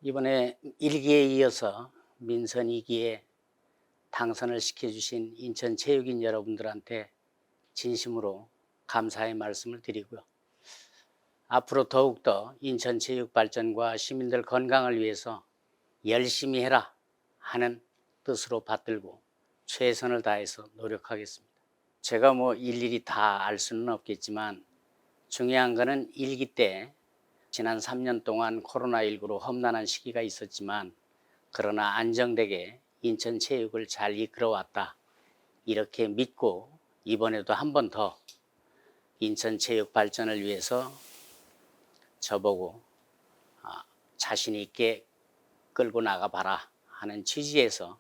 이번에 1기에 이어서 민선 2기에 당선을 시켜주신 인천체육인 여러분들한테 진심으로 감사의 말씀을 드리고요. 앞으로 더욱더 인천체육 발전과 시민들 건강을 위해서 열심히 해라 하는 뜻으로 받들고 최선을 다해서 노력하겠습니다. 제가 일일이 다 알 수는 없겠지만 중요한 거는 1기 때 지난 3년 동안 코로나19로 험난한 시기가 있었지만 그러나 안정되게 인천체육을 잘 이끌어왔다. 이렇게 믿고 이번에도 한 번 더 인천체육 발전을 위해서 저보고 자신 있게 끌고 나가봐라 하는 취지에서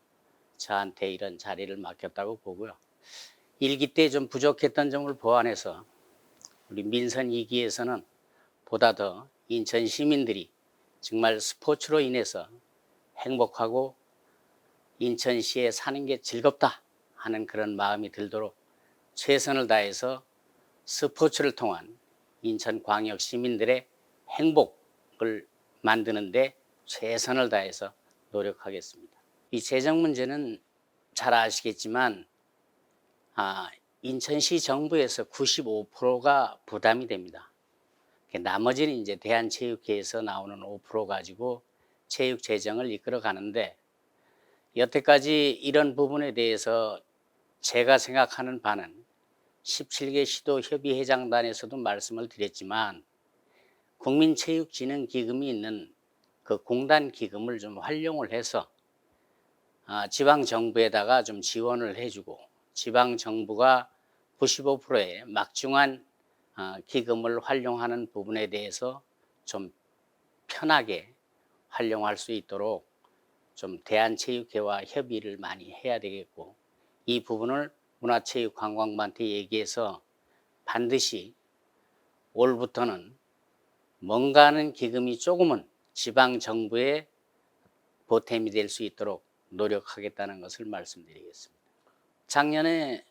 저한테 이런 자리를 맡겼다고 보고요. 1기 때 좀 부족했던 점을 보완해서 우리 민선 2기에서는 보다 더 인천 시민들이 정말 스포츠로 인해서 행복하고 인천시에 사는 게 즐겁다 하는 그런 마음이 들도록 최선을 다해서 스포츠를 통한 인천광역 시민들의 행복을 만드는 데 최선을 다해서 노력하겠습니다. 이 재정 문제는 잘 아시겠지만 인천시 정부에서 95%가 부담이 됩니다. 나머지는 이제 대한체육회에서 나오는 5% 가지고 체육 재정을 이끌어 가는데 여태까지 이런 부분에 대해서 제가 생각하는 바는 17개 시도협의회장단에서도 말씀을 드렸지만 국민체육진흥기금이 있는 그 공단 기금을 좀 활용을 해서 지방정부에다가 좀 지원을 해주고 지방정부가 95%의 막중한 기금을 활용하는 부분에 대해서 좀 편하게 활용할 수 있도록 좀 대한체육회와 협의를 많이 해야 되겠고 이 부분을 문화체육관광부한테 얘기해서 반드시 올부터는 뭔가는 기금이 조금은 지방정부의 보탬이 될 수 있도록 노력하겠다는 것을 말씀드리겠습니다. 작년에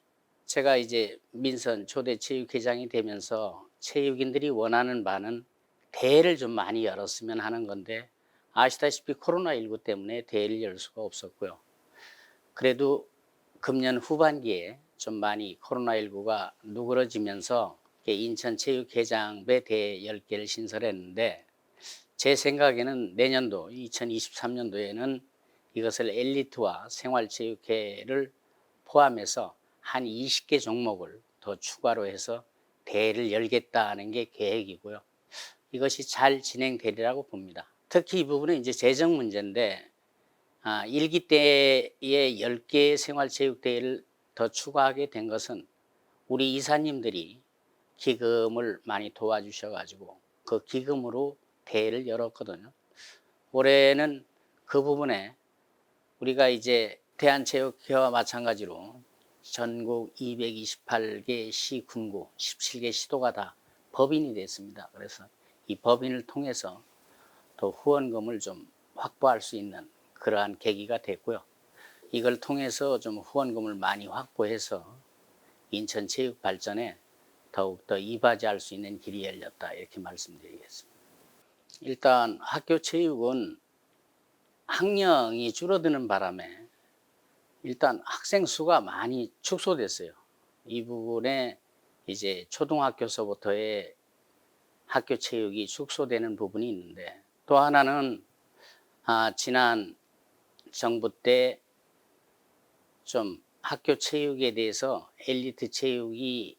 제가 이제 민선 초대 체육회장이 되면서 체육인들이 원하는 바는 대회를 좀 많이 열었으면 하는 건데 아시다시피 코로나19 때문에 대회를 열 수가 없었고요. 그래도 금년 후반기에 좀 많이 코로나19가 누그러지면서 인천체육회장배 대회 10개를 신설했는데 제 생각에는 내년도 2023년도에는 이것을 엘리트와 생활체육회를 포함해서 한 20개 종목을 더 추가로 해서 대회를 열겠다는 게 계획이고요. 이것이 잘 진행되리라고 봅니다. 특히 이 부분은 이제 재정 문제인데 1기 때에 10개의 생활체육대회를 더 추가하게 된 것은 우리 이사님들이 기금을 많이 도와주셔가지고 그 기금으로 대회를 열었거든요. 올해는 그 부분에 우리가 이제 대한체육회와 마찬가지로 전국 228개 시, 군구, 17개 시도가 다 법인이 됐습니다. 그래서 이 법인을 통해서 더 후원금을 좀 확보할 수 있는 그러한 계기가 됐고요. 이걸 통해서 좀 후원금을 많이 확보해서 인천 체육 발전에 더욱더 이바지할 수 있는 길이 열렸다 이렇게 말씀드리겠습니다. 일단 학교 체육은 학령이 줄어드는 바람에 일단 학생 수가 많이 축소됐어요. 이 부분에 이제 초등학교서부터의 학교 체육이 축소되는 부분이 있는데 또 하나는 지난 정부 때 좀 학교 체육에 대해서 엘리트 체육이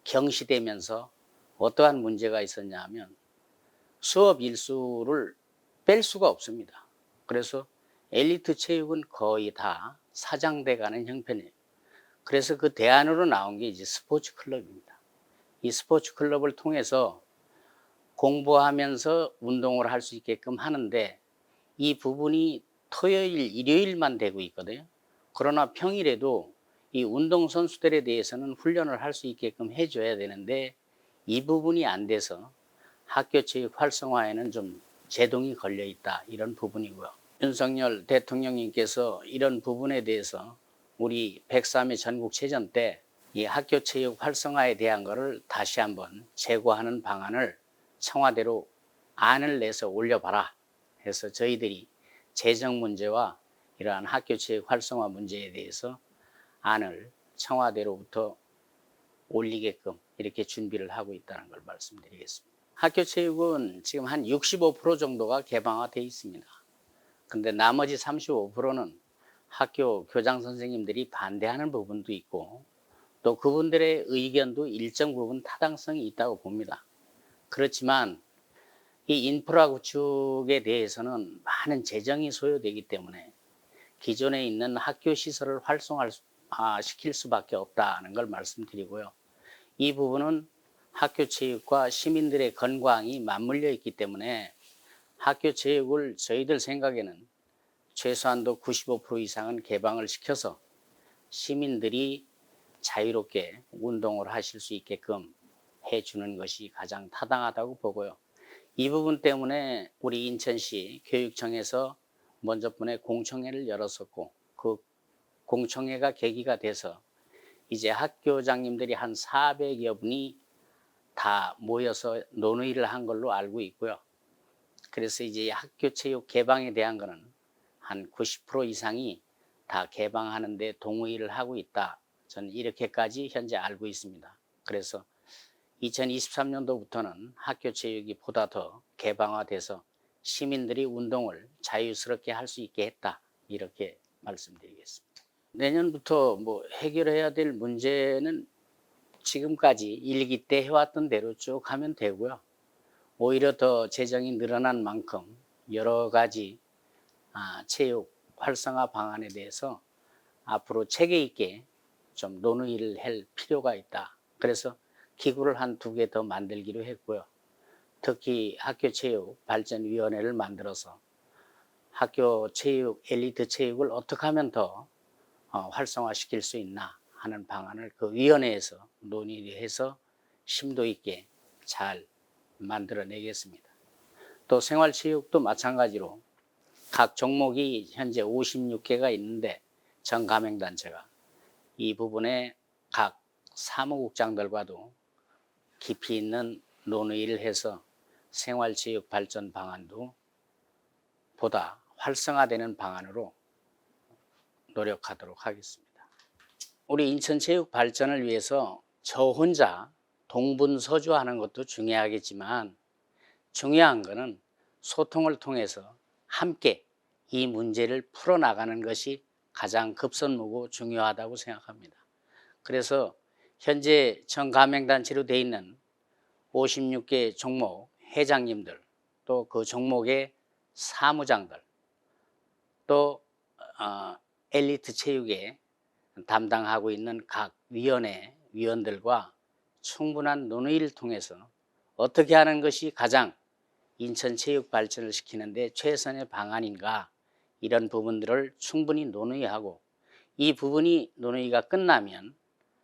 경시되면서 어떠한 문제가 있었냐 하면 수업 일수를 뺄 수가 없습니다. 그래서 엘리트 체육은 거의 다 사장돼 가는 형편이에요. 그래서 그 대안으로 나온 게 이제 스포츠 클럽입니다. 이 스포츠 클럽을 통해서 공부하면서 운동을 할 수 있게끔 하는데 이 부분이 토요일, 일요일만 되고 있거든요. 그러나 평일에도 이 운동선수들에 대해서는 훈련을 할 수 있게끔 해줘야 되는데 이 부분이 안 돼서 학교 체육 활성화에는 좀 제동이 걸려 있다 이런 부분이고요. 윤석열 대통령님께서 이런 부분에 대해서 우리 103회 전국체전 때 이 학교 체육 활성화에 대한 거를 다시 한번 재고하는 방안을 청와대로 안을 내서 올려봐라 해서 저희들이 재정 문제와 이러한 학교 체육 활성화 문제에 대해서 안을 청와대로부터 올리게끔 이렇게 준비를 하고 있다는 걸 말씀드리겠습니다. 학교 체육은 지금 한 65% 정도가 개방화되어 있습니다. 근데 나머지 35%는 학교 교장 선생님들이 반대하는 부분도 있고 또 그분들의 의견도 일정 부분 타당성이 있다고 봅니다. 그렇지만 이 인프라 구축에 대해서는 많은 재정이 소요되기 때문에 기존에 있는 학교 시설을 활성화시킬 수밖에 없다는 걸 말씀드리고요. 이 부분은 학교 체육과 시민들의 건강이 맞물려 있기 때문에 학교 체육을 저희들 생각에는 최소한도 95% 이상은 개방을 시켜서 시민들이 자유롭게 운동을 하실 수 있게끔 해주는 것이 가장 타당하다고 보고요. 이 부분 때문에 우리 인천시 교육청에서 먼저번에 공청회를 열었었고 그 공청회가 계기가 돼서 이제 학교장님들이 한 400여 분이 다 모여서 논의를 한 걸로 알고 있고요. 그래서 이제 학교 체육 개방에 대한 거는 한 90% 이상이 다 개방하는 데 동의를 하고 있다. 저는 이렇게까지 현재 알고 있습니다. 그래서 2023년도부터는 학교 체육이 보다 더 개방화돼서 시민들이 운동을 자유스럽게 할 수 있게 했다. 이렇게 말씀드리겠습니다. 내년부터 뭐 해결해야 될 문제는 지금까지 일기 때 해왔던 대로 쭉 하면 되고요. 오히려 더 재정이 늘어난 만큼 여러 가지 체육 활성화 방안에 대해서 앞으로 체계 있게 좀 논의를 할 필요가 있다. 그래서 기구를 한 2개 더 만들기로 했고요. 특히 학교 체육 발전위원회를 만들어서 학교 체육, 엘리트 체육을 어떻게 하면 더 활성화시킬 수 있나 하는 방안을 그 위원회에서 논의해서 심도 있게 잘 만들어내겠습니다. 또 생활체육도 마찬가지로 각 종목이 현재 56개가 있는데 전 가맹단체가 이 부분에 각 사무국장들과도 깊이 있는 논의를 해서 생활체육 발전 방안도 보다 활성화되는 방안으로 노력하도록 하겠습니다. 우리 인천체육 발전을 위해서 저 혼자 동분서주하는 것도 중요하겠지만 중요한 것은 소통을 통해서 함께 이 문제를 풀어나가는 것이 가장 급선무고 중요하다고 생각합니다. 그래서 현재 전 가맹단체로 되어 있는 56개 종목 회장님들 또 그 종목의 사무장들 또 엘리트 체육에 담당하고 있는 각 위원회 위원들과 충분한 논의를 통해서 어떻게 하는 것이 가장 인천 체육 발전을 시키는 데 최선의 방안인가 이런 부분들을 충분히 논의하고 이 부분이 논의가 끝나면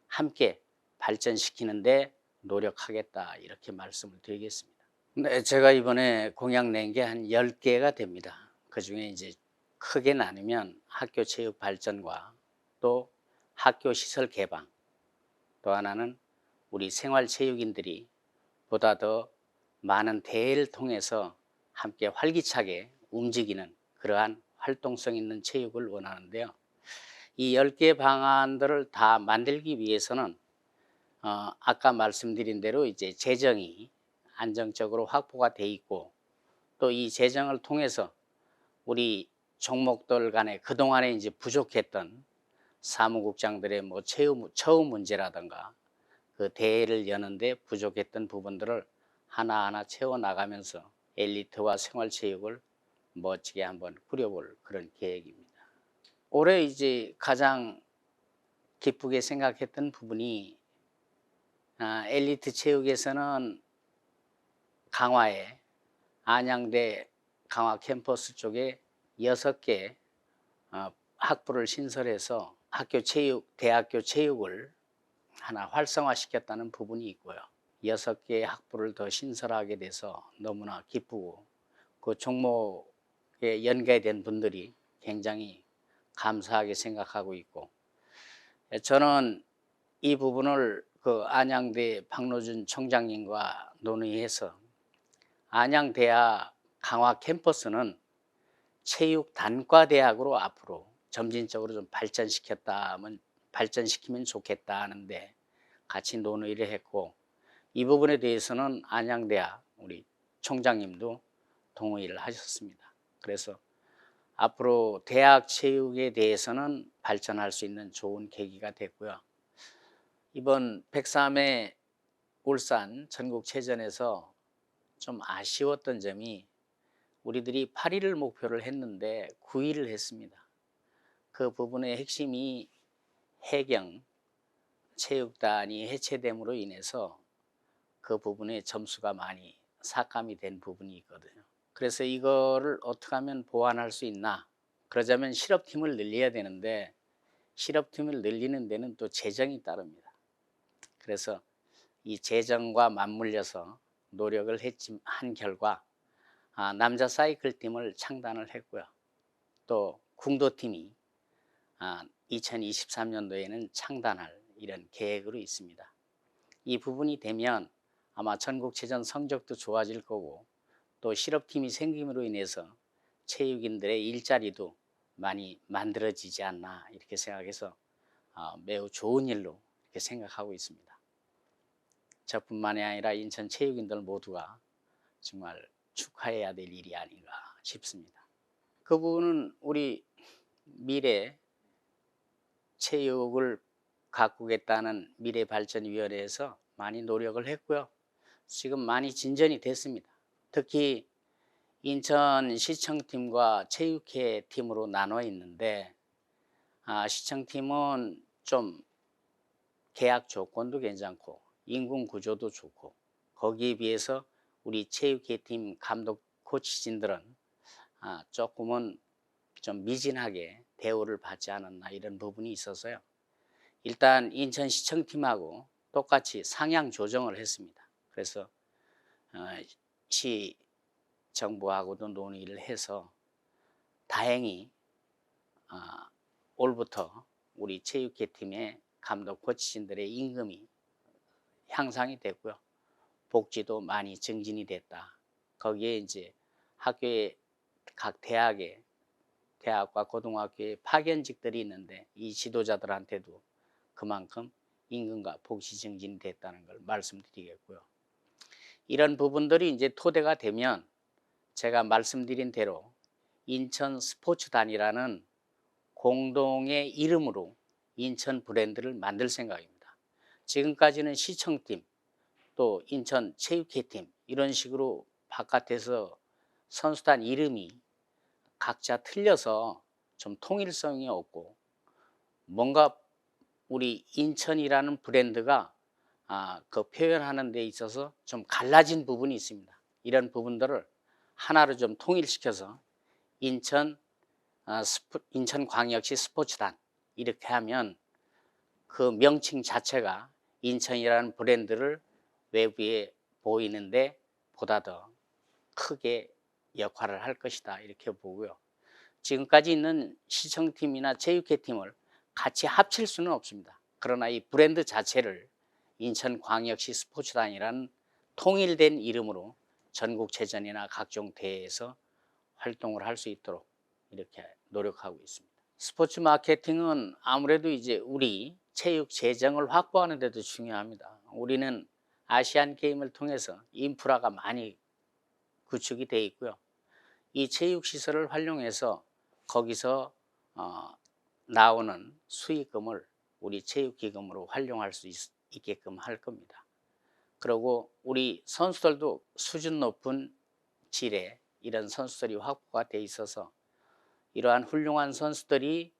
함께 발전시키는 데 노력하겠다 이렇게 말씀을 드리겠습니다. 네, 제가 이번에 공약 낸 게 한 10개가 됩니다. 그중에 이제 크게 나누면 학교 체육 발전과 또 학교 시설 개방, 또 하나는 우리 생활체육인들이 보다 더 많은 대회를 통해서 함께 활기차게 움직이는 그러한 활동성 있는 체육을 원하는데요. 이 10개 방안들을 다 만들기 위해서는 아까 말씀드린 대로 이제 재정이 안정적으로 확보가 돼 있고 또 이 재정을 통해서 우리 종목들 간에 그동안에 이제 부족했던 사무국장들의 뭐 처우 문제라든가 그 대회를 여는데 부족했던 부분들을 하나하나 채워나가면서 엘리트와 생활체육을 멋지게 한번 꾸려볼 그런 계획입니다. 올해 이제 가장 기쁘게 생각했던 부분이 엘리트 체육에서는 강화에 안양대 강화 캠퍼스 쪽에 6개 학부를 신설해서 학교 체육, 대학교 체육을 하나 활성화시켰다는 부분이 있고요. 6개의 학부를 더 신설하게 돼서 너무나 기쁘고 그 종목에 연계된 분들이 굉장히 감사하게 생각하고 있고 저는 이 부분을 그 안양대 박노준 총장님과 논의해서 안양대학 강화 캠퍼스는 체육 단과대학으로 앞으로 점진적으로 좀 발전시키면 좋겠다 하는데 같이 논의를 했고, 이 부분에 대해서는 안양대학 우리 총장님도 동의를 하셨습니다. 그래서 앞으로 대학 체육에 대해서는 발전할 수 있는 좋은 계기가 됐고요. 이번 103회 울산 전국체전에서 좀 아쉬웠던 점이, 우리들이 8위를 목표를 했는데 9위를 했습니다. 그 부분의 핵심이 해경 체육단이 해체됨으로 인해서 그 부분에 점수가 많이 삭감이 된 부분이 있거든요. 그래서 이거를 어떻게 하면 보완할 수 있나? 그러자면 실업팀을 늘려야 되는데, 실업팀을 늘리는 데는 또 재정이 따릅니다. 그래서 이 재정과 맞물려서 노력을 한 결과 남자 사이클 팀을 창단을 했고요. 또 궁도팀이 2023년도에는 창단할 이런 계획으로 있습니다. 이 부분이 되면 아마 전국체전 성적도 좋아질 거고, 또 실업팀이 생김으로 인해서 체육인들의 일자리도 많이 만들어지지 않나 이렇게 생각해서 매우 좋은 일로 이렇게 생각하고 있습니다. 저뿐만이 아니라 인천 체육인들 모두가 정말 축하해야 될 일이 아닌가 싶습니다. 그 부분은 우리 미래 체육을 가꾸겠다는 미래발전위원회에서 많이 노력을 했고요. 지금 많이 진전이 됐습니다. 특히 인천시청팀과 체육회 팀으로 나눠 있는데, 시청팀은 좀 계약 조건도 괜찮고 인군 구조도 좋고, 거기에 비해서 우리 체육회 팀 감독 코치진들은 조금은 좀 미진하게 대우를 받지 않았나 이런 부분이 있어서요. 일단 인천시청팀하고 똑같이 상향 조정을 했습니다. 그래서 시 정부하고도 논의를 해서 다행히 올부터 우리 체육회 팀의 감독 코치진들의 임금이 향상이 됐고요. 복지도 많이 증진이 됐다. 거기에 이제 학교에 각 대학과 고등학교에 파견직들이 있는데, 이 지도자들한테도 그만큼 임금과 복지 증진이 됐다는 걸 말씀드리겠고요. 이런 부분들이 이제 토대가 되면 제가 말씀드린 대로 인천 스포츠단이라는 공동의 이름으로 인천 브랜드를 만들 생각입니다. 지금까지는 시청팀, 또 인천 체육회팀 이런 식으로 바깥에서 선수단 이름이 각자 틀려서 좀 통일성이 없고, 뭔가 우리 인천이라는 브랜드가 그 표현하는 데 있어서 좀 갈라진 부분이 있습니다. 이런 부분들을 하나로 좀 통일시켜서 인천광역시 스포츠단 이렇게 하면 그 명칭 자체가 인천이라는 브랜드를 외부에 보이는데 보다 더 크게 역할을 할 것이다 이렇게 보고요. 지금까지 있는 시청팀이나 체육회팀을 같이 합칠 수는 없습니다. 그러나 이 브랜드 자체를 인천광역시 스포츠단이라는 통일된 이름으로 전국체전이나 각종 대회에서 활동을 할 수 있도록 이렇게 노력하고 있습니다. 스포츠 마케팅은 아무래도 이제 우리 체육 재정을 확보하는 데도 중요합니다. 우리는 아시안 게임을 통해서 인프라가 많이 구축이 되어 있고요. 이 체육 시설을 활용해서 거기서 나오는 수익금을 우리 체육기금으로 활용할 수 있게끔 할 겁니다. 그리고 우리 선수들도 수준 높은 질의 이런 선수들이 확보가 돼 있어서 이러한 훌륭한 선수들이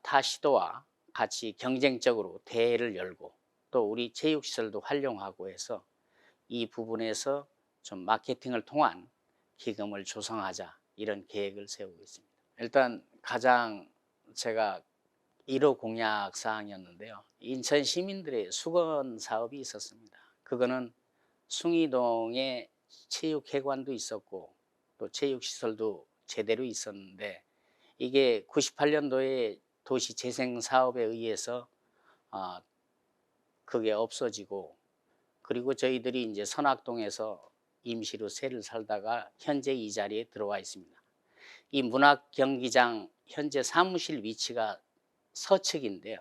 타 시도와 같이 경쟁적으로 대회를 열고, 또 우리 체육시설도 활용하고 해서 이 부분에서 좀 마케팅을 통한 기금을 조성하자 이런 계획을 세우고 있습니다. 일단 가장 제가 1호 공약 사항이었는데요. 인천 시민들의 수건 사업이 있었습니다. 그거는 숭이동에 체육회관도 있었고 또 체육시설도 제대로 있었는데, 이게 98년도에 도시재생 사업에 의해서 그게 없어지고, 그리고 저희들이 이제 선악동에서 임시로 세를 살다가 현재 이 자리에 들어와 있습니다. 이 문학경기장 현재 사무실 위치가 서측인데요.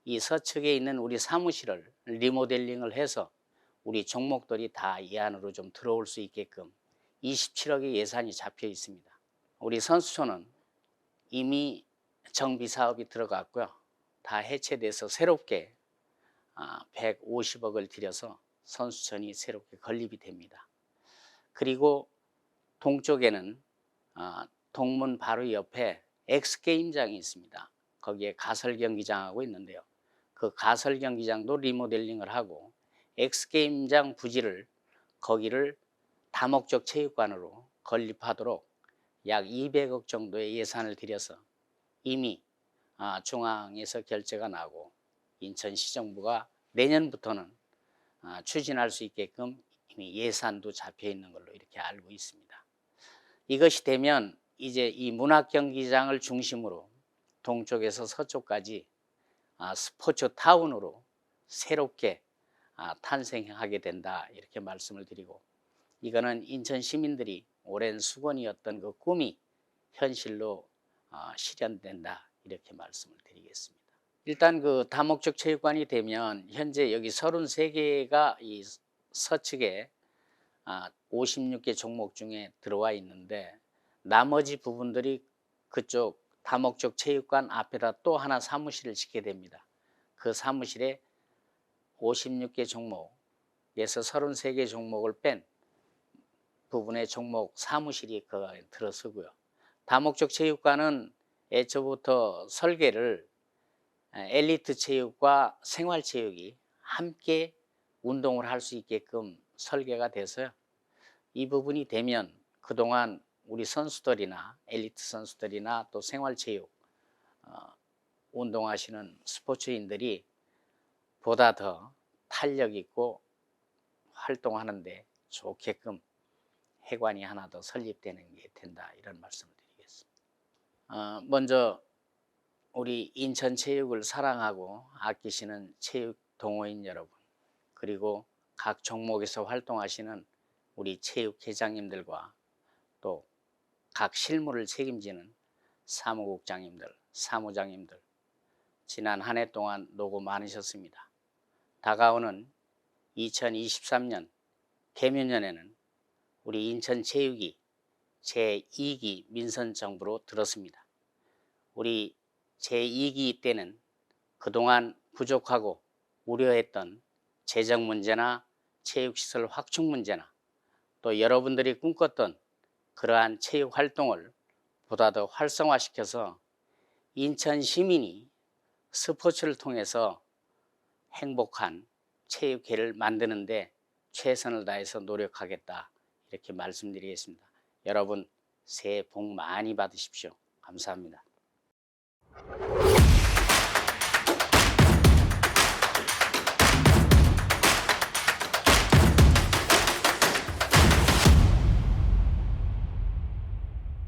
이 서측에 있는 우리 사무실을 리모델링을 해서 우리 종목들이 다 이 안으로 좀 들어올 수 있게끔 27억의 예산이 잡혀 있습니다. 우리 선수촌은 이미 정비 사업이 들어갔고요. 다 해체돼서 새롭게 150억을 들여서 선수촌이 새롭게 건립이 됩니다. 그리고 동쪽에는 동문 바로 옆에 엑스게임장이 있습니다. 거기에 가설경기장하고 있는데요. 그 가설경기장도 리모델링을 하고 엑스게임장 부지를 거기를 다목적 체육관으로 건립하도록 약 200억 정도의 예산을 들여서 이미 중앙에서 결재가 나고 인천시정부가 내년부터는 추진할 수 있게끔 이미 예산도 잡혀 있는 걸로 이렇게 알고 있습니다. 이것이 되면 이제 이 문학경기장을 중심으로 동쪽에서 서쪽까지 스포츠 타운으로 새롭게 탄생하게 된다 이렇게 말씀을 드리고, 이거는 인천 시민들이 오랜 수건이었던 그 꿈이 현실로 실현된다 이렇게 말씀을 드리겠습니다. 일단 그 다목적 체육관이 되면 현재 여기 33개가 이 서측에 56개 종목 중에 들어와 있는데, 나머지 부분들이 그쪽 다목적 체육관 앞에다 또 하나 사무실을 짓게 됩니다. 그 사무실에 56개 종목에서 33개 종목을 뺀 부분의 종목 사무실이 그 안에 들어서고요. 다목적 체육관은 애초부터 설계를 엘리트 체육과 생활 체육이 함께 운동을 할 수 있게끔 설계가 돼서요. 이 부분이 되면 그동안 우리 선수들이나 엘리트 선수들이나 또 생활체육 운동하시는 스포츠인들이 보다 더 탄력 있고 활동하는데 좋게끔 해관이 하나 더 설립되는 게 된다 이런 말씀을 드리겠습니다. 먼저 우리 인천 체육을 사랑하고 아끼시는 체육 동호인 여러분, 그리고 각 종목에서 활동하시는 우리 체육회장님들과 또 각 실무를 책임지는 사무국장님들, 사무장님들, 지난 한 해 동안 노고 많으셨습니다. 다가오는 2023년 개묘년에는 우리 인천체육이 제2기 민선정부로 들었습니다. 우리 제2기 때는 그동안 부족하고 우려했던 재정 문제나 체육시설 확충 문제나 또 여러분들이 꿈꿨던 그러한 체육 활동을 보다 더 활성화시켜서 인천 시민이 스포츠를 통해서 행복한 체육회를 만드는데 최선을 다해서 노력하겠다 이렇게 말씀드리겠습니다. 여러분 새해 복 많이 받으십시오. 감사합니다.